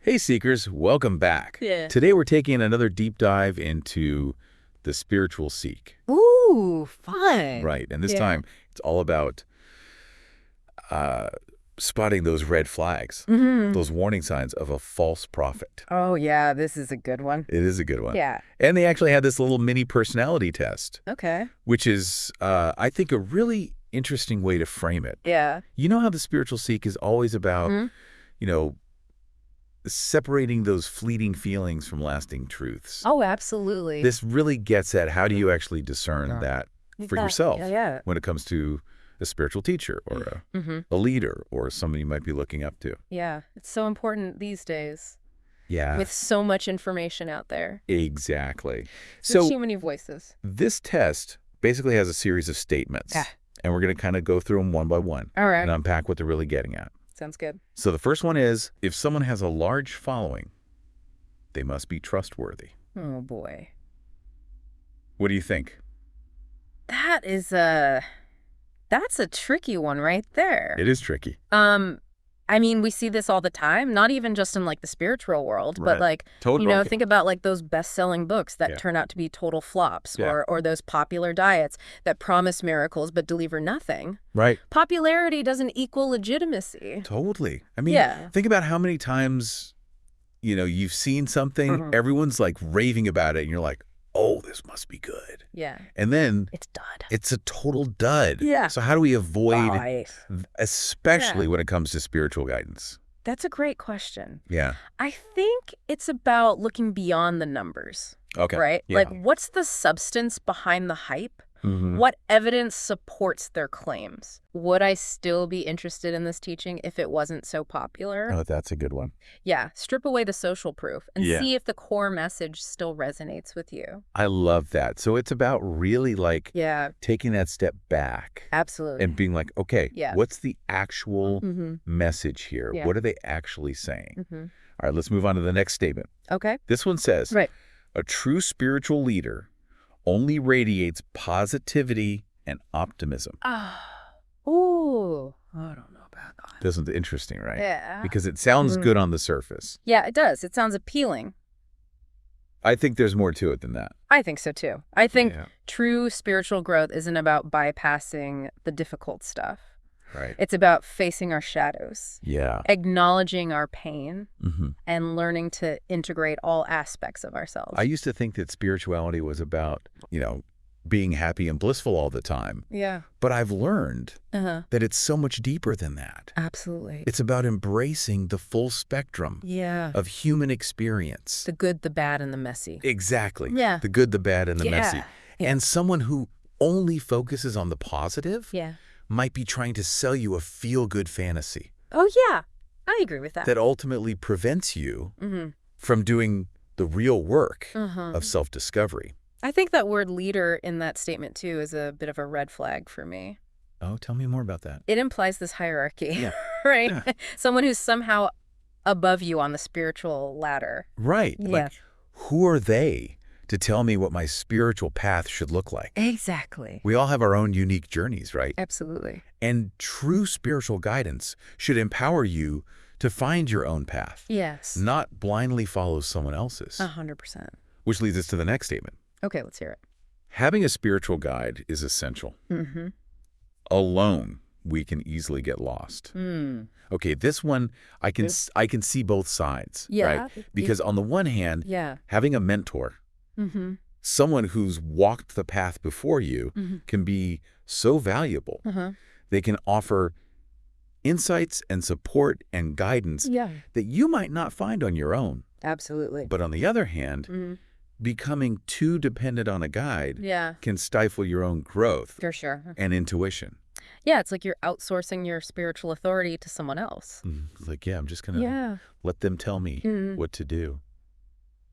Hey Seekers, welcome back. Yeah. Today we're taking another deep dive into the spiritual seek. Ooh, fun. Right, and this Yeah. time it's all about uh, spotting those red flags, those warning signs of a false prophet. Oh, yeah, this is a good one. It is a good one. Yeah. And they actually had this little mini personality test, Okay. which is, I think, a really interesting way to frame it. Yeah. You know how the spiritual seek is always about, you know, separating those fleeting feelings from lasting truths. Oh, absolutely. This really gets at how do you actually discern that for yourself Yeah. when it comes to a spiritual teacher or a leader or somebody you might be looking up to. Yeah. It's so important these days Yeah, with so much information out there. exactly. There's So too many voices. this test basically has a series of statements, and we're going to kind of go through them one by one All right. and unpack what they're really getting at. Sounds good. So the first one is, if someone has a large following, they must be trustworthy. Oh, boy. What do you think? That's a tricky one right there. It is tricky. I mean, we see this all the time, not even just in like the spiritual world, Right. but like, Totally. think about like those best-selling books that turn out to be total flops, Yeah. or those popular diets that promise miracles but deliver nothing. Right. Popularity doesn't equal legitimacy. Totally. I mean, Yeah. think about how many times, you've seen something, everyone's like raving about it, and you're like, oh, this must be good. Yeah. And then It's dud. it's a total dud. Yeah. So how do we avoid, Right. especially when it comes to spiritual guidance? That's a great question. Yeah. I think it's about looking beyond the numbers, Okay. right? Yeah. Like, what's the substance behind the hype? Mhm. What evidence supports their claims? Would I still be interested in this teaching if it wasn't so popular? Oh, that's a good one. Yeah, strip away the social proof and Yeah. see if the core message still resonates with you. I love that. So it's about really like Yeah, taking that step back absolutely. and being like, okay, Yeah. what's the actual message here? Yeah. What are they actually saying? All right, let's move on to the next statement. Okay. This one says, Right. a true spiritual leader only radiates positivity and optimism. Ooh, I don't know about that. Isn't it interesting, right? Yeah. Because it sounds good on the surface. Yeah, it does. It sounds appealing. I think there's more to it than that. I think so too. I think Yeah. true spiritual growth isn't about bypassing the difficult stuff. Right. It's about facing our shadows, Yeah. acknowledging our pain, hmm and learning to integrate all aspects of ourselves. I used to think that spirituality was about, being happy and blissful all the time. Yeah. But I've learned Uh-huh. that it's so much deeper than that. Absolutely. It's about embracing the full spectrum Yeah. of human experience. The good, the bad, and the messy. Exactly. Yeah. The good, the bad, and the messy. Yeah. And someone who only focuses on the positive Yeah. might be trying to sell you a feel-good fantasy Oh, yeah. I agree with that. that ultimately prevents you Mm-hmm. from doing the real work Uh-huh. of self-discovery. I think that word leader in that statement, too, is a bit of a red flag for me. Oh, tell me more about that. It implies this hierarchy, Yeah. right? Yeah. Someone who's somehow above you on the spiritual ladder. Right. Yeah. Like, who are they to tell me what my spiritual path should look like? Exactly. We all have our own unique journeys, right? Absolutely. And true spiritual guidance should empower you to find your own path, Yes. not blindly follow someone else's. 100%. Which leads us to the next statement. Okay, let's hear it. Having a spiritual guide is essential. Mm-hmm. Alone, we can easily get lost. Okay, this one, I can see both sides, Yeah. right? Because on the one hand, Yeah. having a mentor, Mm-hmm. someone who's walked the path before you, can be so valuable. Uh-huh. They can offer insights and support and guidance Yeah. that you might not find on your own. Absolutely. But on the other hand, becoming too dependent on a guide Yeah, can stifle your own growth for sure. and intuition. Yeah, it's like you're outsourcing your spiritual authority to someone else. It's like, yeah, I'm just going to Yeah. let them tell me Mhm. what to do.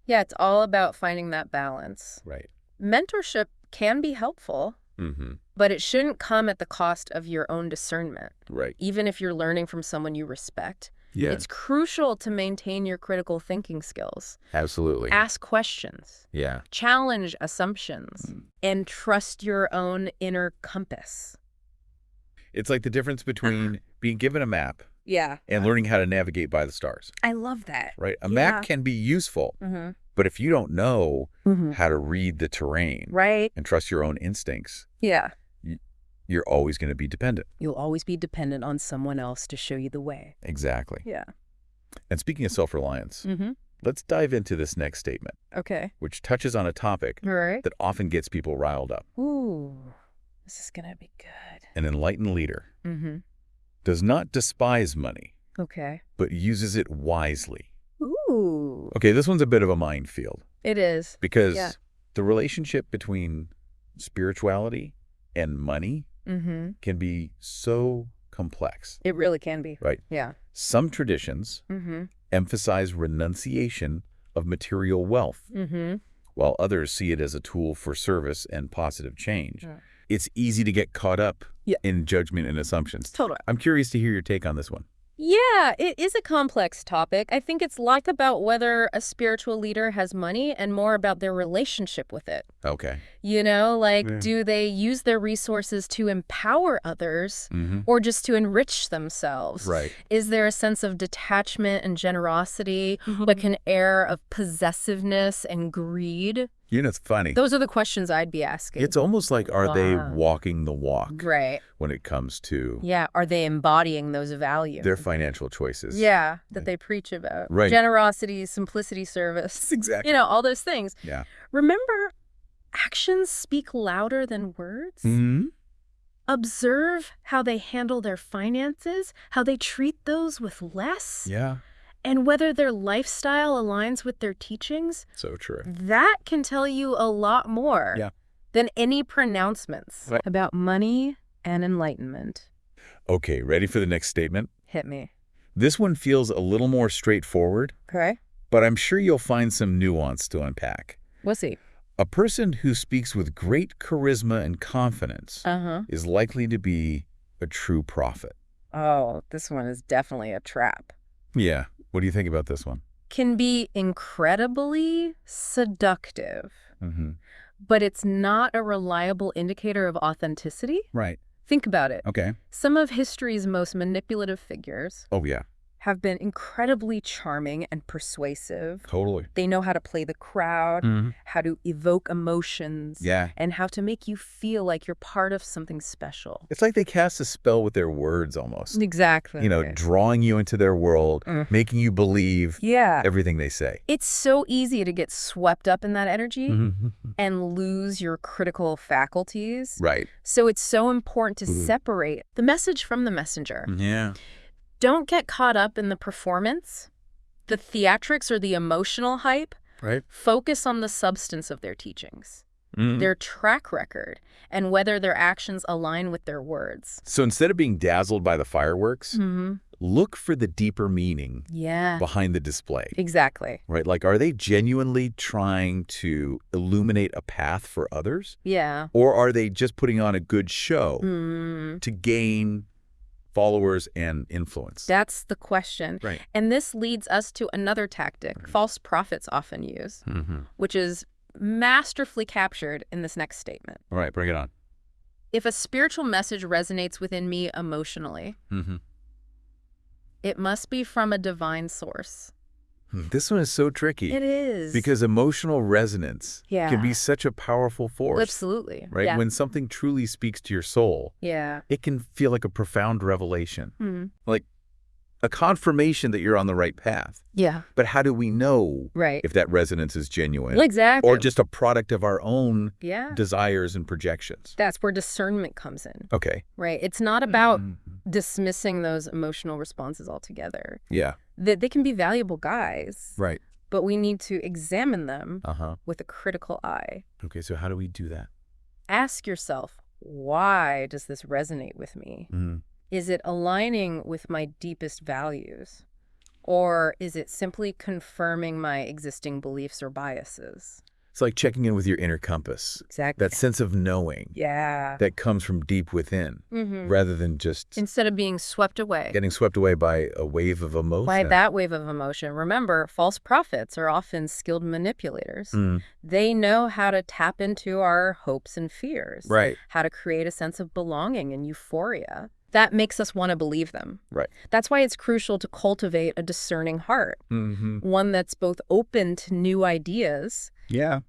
Yeah, it's all about finding that balance. Right. Mentorship can be helpful, Mm-hmm. but it shouldn't come at the cost of your own discernment. Right. Even if you're learning from someone you respect, Yeah, it's crucial to maintain your critical thinking skills. absolutely. Ask questions, Yeah. challenge assumptions, and trust your own inner compass. It's like the difference between being given a map Yeah. and learning how to navigate by the stars, I love that. right? A Yeah. map can be useful, but if you don't know how to read the terrain Right. and trust your own instincts, Yeah. you're always going to be dependent. You'll always be dependent on someone else to show you the way. Exactly. Yeah. And speaking of self-reliance, let's dive into this next statement, Okay. which touches on a topic All right. that often gets people riled up. Ooh, this is going to be good. An enlightened leader does not despise money, Okay. but uses it wisely. Ooh. Okay, this one's a bit of a minefield It is. because the relationship between spirituality and money can be so complex. It really can be. Right. Yeah. Some traditions emphasize renunciation of material wealth, while others see it as a tool for service and positive change. Yeah. It's easy to get caught up in judgment and assumptions. Totally. I'm curious to hear your take on this one. Yeah, it is a complex topic. I think it's like about whether a spiritual leader has money and more about their relationship with it. Okay. You know, like, do they use their resources to empower others or just to enrich themselves? Right. Is there a sense of detachment and generosity, like an air of possessiveness and greed? You know, it's funny. Those are the questions I'd be asking. It's almost like, are they walking the walk Right. when it comes to Yeah. Are they embodying those values? their financial choices? Yeah, that they preach about. Right. Generosity, simplicity, service. Exactly. You know, all those things. Yeah. Remember, actions speak louder than words. Observe how they handle their finances, how they treat those with less, Yeah. and whether their lifestyle aligns with their teachings. So true. That can tell you a lot more than any pronouncements about money and enlightenment. Okay, ready for the next statement? Hit me. This one feels a little more straightforward, Okay. but I'm sure you'll find some nuance to unpack. We'll see. A person who speaks with great charisma and confidence is likely to be a true prophet. Oh, this one is definitely a trap. Yeah. What do you think about this one? Can be incredibly seductive, but it's not a reliable indicator of authenticity. Right. Think about it. Okay. Some of history's most manipulative figures Oh, yeah. have been incredibly charming and persuasive. Totally. They know how to play the crowd, how to evoke emotions, Yeah. and how to make you feel like you're part of something special. It's like they cast a spell with their words almost. Exactly. You know, drawing you into their world, making you believe everything they say. It's so easy to get swept up in that energy and lose your critical faculties. Right. So it's so important to separate the message from the messenger. Yeah. Don't get caught up in the performance, the theatrics, or the emotional hype. Right. Focus on the substance of their teachings, their track record, and whether their actions align with their words. So instead of being dazzled by the fireworks, look for the deeper meaning behind the display. Exactly. Right? Like, are they genuinely trying to illuminate a path for others? Yeah. Or are they just putting on a good show to gain followers and influence? That's the question. Right. And this leads us to another tactic false prophets often use, which is masterfully captured in this next statement. All right, bring it on. If a spiritual message resonates within me emotionally, it must be from a divine source. This one is so tricky. It is. Because emotional resonance can be such a powerful force. Absolutely. Right? Yeah. When something truly speaks to your soul, it can feel like a profound revelation. Like a confirmation that you're on the right path. Yeah. But how do we know Right. if that resonance is genuine? Exactly. Or just a product of our own desires and projections? That's where discernment comes in. Okay. Right. It's not about dismissing those emotional responses altogether. Yeah. They can be valuable guys. Right. But we need to examine them Uh-huh. with a critical eye. Okay, so how do we do that? Ask yourself, why does this resonate with me? Is it aligning with my deepest values? Or is it simply confirming my existing beliefs or biases? It's like checking in with your inner compass. Exactly. That sense of knowing that comes from deep within rather than just Instead of being swept away. getting swept away by a wave of emotion. By that wave of emotion. Remember, false prophets are often skilled manipulators. They know how to tap into our hopes and fears. Right. How to create a sense of belonging and euphoria. that makes us want to believe them. Right. That's why it's crucial to cultivate a discerning heart, one that's both open to new ideas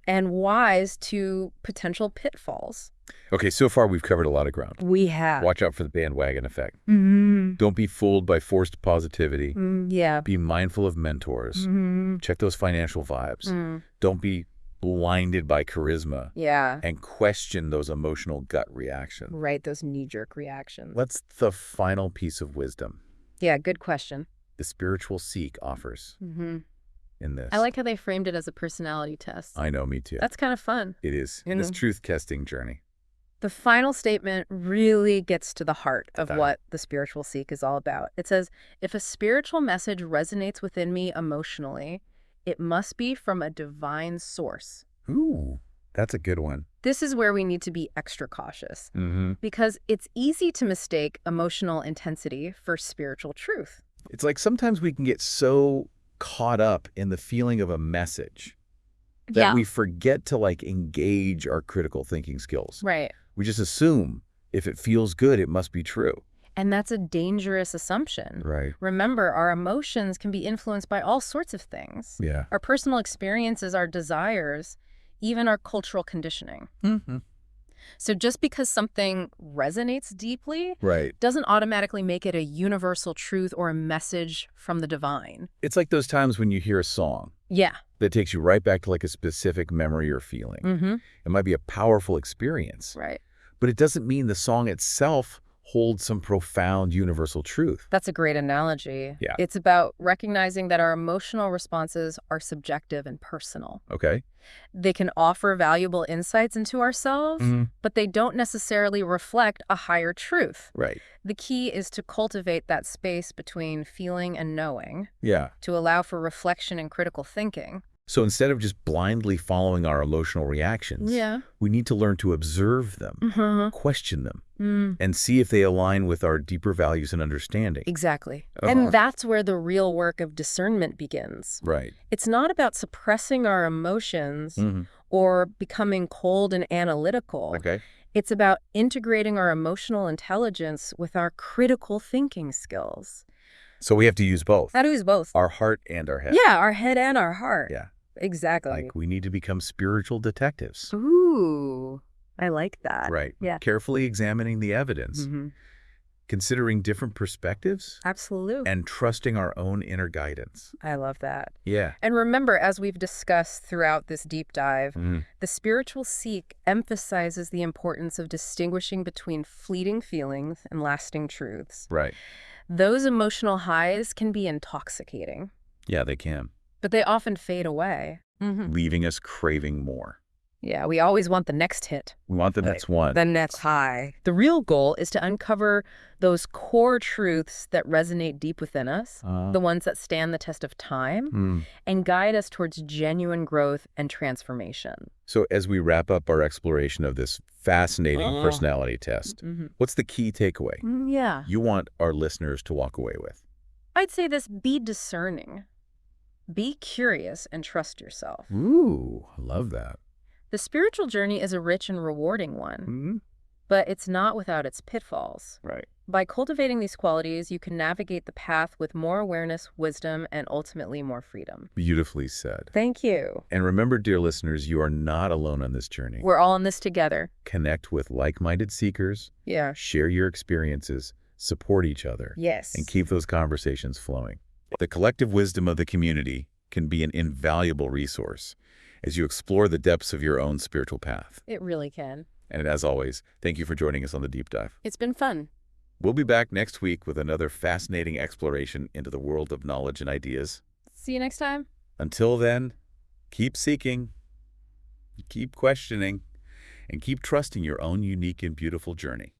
and wise to potential pitfalls. Okay, so far we've covered a lot of ground. We have. Watch out for the bandwagon effect. Don't be fooled by forced positivity. Be mindful of mentors. Check those financial vibes. Don't be blinded by charisma. And question those emotional gut reactions. Right, those knee-jerk reactions. What's the final piece of wisdom Yeah, good question. the spiritual seek offers in this? I like how they framed it as a personality test. I know, me too. That's kind of fun. It is. In this truth-testing journey. The final statement really gets to the heart of what the spiritual seek is all about. It says, if a spiritual message resonates within me emotionally, it must be from a divine source. Ooh, that's a good one. This is where we need to be extra cautious because it's easy to mistake emotional intensity for spiritual truth. It's like sometimes we can get so caught up in the feeling of a message that we forget to engage our critical thinking skills. Right. We just assume if it feels good, it must be true. And that's a dangerous assumption. Right. Remember, our emotions can be influenced by all sorts of things. Yeah. Our personal experiences, our desires, even our cultural conditioning. So just because something resonates deeply doesn't automatically make it a universal truth or a message from the divine. It's like those times when you hear a song that takes you right back to a specific memory or feeling. It might be a powerful experience. Right. But it doesn't mean the song itself holds some profound universal truth. That's a great analogy. Yeah. It's about recognizing that our emotional responses are subjective and personal. Okay. They can offer valuable insights into ourselves, but they don't necessarily reflect a higher truth. Right. The key is to cultivate that space between feeling and knowing, Yeah. to allow for reflection and critical thinking. So instead of just blindly following our emotional reactions, we need to learn to observe them, question them, and see if they align with our deeper values and understanding. Exactly. And that's where the real work of discernment begins. Right. It's not about suppressing our emotions or becoming cold and analytical. Okay. It's about integrating our emotional intelligence with our critical thinking skills. So we have to use both. How to use both? Our heart and our head. Yeah, our head and our heart. Yeah. Exactly. We need to become spiritual detectives. Ooh, I like that. Right. Yeah. Carefully examining the evidence, considering different perspectives, Absolutely. and trusting our own inner guidance. I love that. Yeah. And remember, as we've discussed throughout this deep dive, the spiritual seek emphasizes the importance of distinguishing between fleeting feelings and lasting truths. Right. Those emotional highs can be intoxicating. Yeah, they can. But they often fade away. Leaving us craving more. Yeah, we always want the next hit. We want the next one. The next high. The real goal is to uncover those core truths that resonate deep within us, the ones that stand the test of time, and guide us towards genuine growth and transformation. So as we wrap up our exploration of this fascinating personality test, what's the key takeaway you want our listeners to walk away with? I'd say this: be discerning. Be curious and trust yourself. Ooh, I love that. The spiritual journey is a rich and rewarding one, but it's not without its pitfalls. Right. By cultivating these qualities, you can navigate the path with more awareness, wisdom, and ultimately more freedom. Beautifully said. Thank you. And remember, dear listeners, you are not alone on this journey. We're all in this together. Connect with like-minded seekers. Yeah. Share your experiences, support each other. Yes. And keep those conversations flowing. The collective wisdom of the community can be an invaluable resource as you explore the depths of your own spiritual path. It really can. And as always, thank you for joining us on the Deep Dive. It's been fun. We'll be back next week with another fascinating exploration into the world of knowledge and ideas. See you next time. Until then, keep seeking, keep questioning, and keep trusting your own unique and beautiful journey.